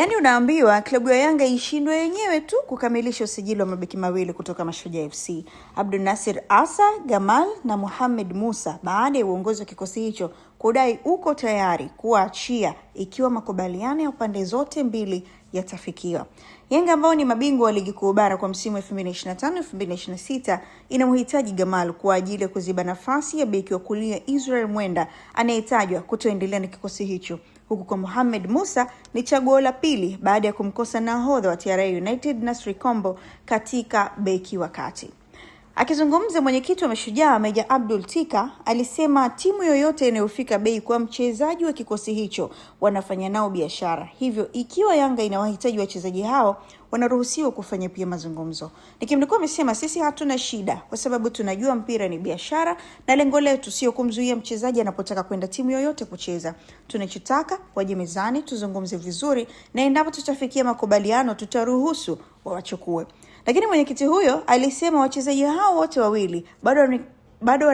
Yaani unaambiwa klabu ya Yanga ishindwe yenyewe tu kukamilisha usajili wa mabeki mawili kutoka Mashujaa FC, Abdul Nasir Asa Gamal na Mohamed Musa, baada ya uongozi wa kikosi hicho kudai uko tayari kuachia ikiwa makubaliano ya pande zote mbili yatafikiwa. Yanga ambao ni mabingwa wa ligi kuu bara kwa msimu 2025-2026 inamhitaji Gamal kwa ajili ya kuziba nafasi ya beki wa kulia Israel Mwenda anayetajwa kutoendelea na kikosi hicho, huku kwa Mohamed Musa ni chaguo la pili baada ya kumkosa nahodha wa TRA United Nasri Kombo katika beki wa kati. Akizungumza, mwenyekiti wa Mashujaa Meja Abdul Tika alisema timu yoyote inayofika bei kwa mchezaji wa kikosi hicho wanafanya nao biashara. Hivyo ikiwa Yanga inawahitaji wachezaji hao, wanaruhusiwa kufanya pia mazungumzo. Nikimnukuu amesema, sisi hatuna shida kwa sababu tunajua mpira ni biashara na lengo letu sio kumzuia mchezaji anapotaka kwenda timu yoyote kucheza. Tunachotaka waje mezani tuzungumze vizuri, na endapo tutafikia makubaliano tutaruhusu wawachukue. Lakini mwenyekiti huyo alisema wachezaji hao wote wawili bado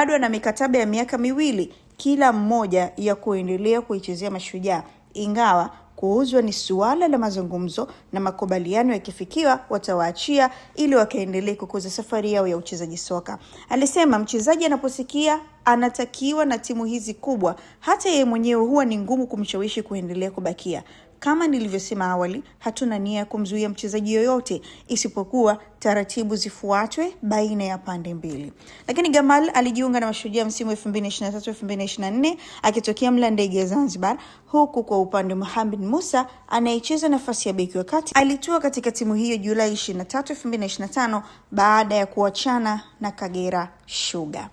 wana mikataba ya miaka miwili kila mmoja ya kuendelea kuichezea Mashujaa, ingawa kuuzwa ni suala la mazungumzo na makubaliano yakifikiwa watawaachia ili wakaendelee kukuza safari yao ya uchezaji soka. Alisema mchezaji anaposikia anatakiwa na timu hizi kubwa, hata yeye mwenyewe huwa ni ngumu kumshawishi kuendelea kubakia. Kama nilivyosema awali, hatuna nia ya kumzuia mchezaji yoyote isipokuwa taratibu zifuatwe baina ya pande mbili. Lakini Gamal alijiunga na Mashujaa msimu 2023-2024 akitokea Mlandege ya Zanzibar, huku kwa upande Mohamed Musa anayecheza nafasi ya beki wa kati alitua katika timu hiyo Julai 23, 2025 baada ya kuachana na Kagera Sugar.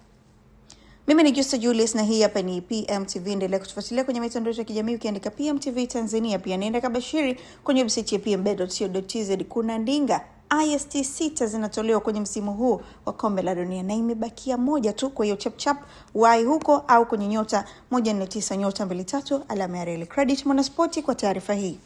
Mimi ni Justa Julius na hii hapa ni PMTV. Endelea kutufuatilia kwenye mitandao ya kijamii ukiandika PMTV Tanzania. Pia nenda kabashiri kwenye website ya pmbet.co.tz. Kuna ndinga IST 6 zinatolewa kwenye msimu huu wa Kombe la Dunia na imebakia moja tu, kwa hiyo chap wai huko au kwenye nyota 149 nyota 23 alama ya reli. Credit Mwanaspoti kwa taarifa hii.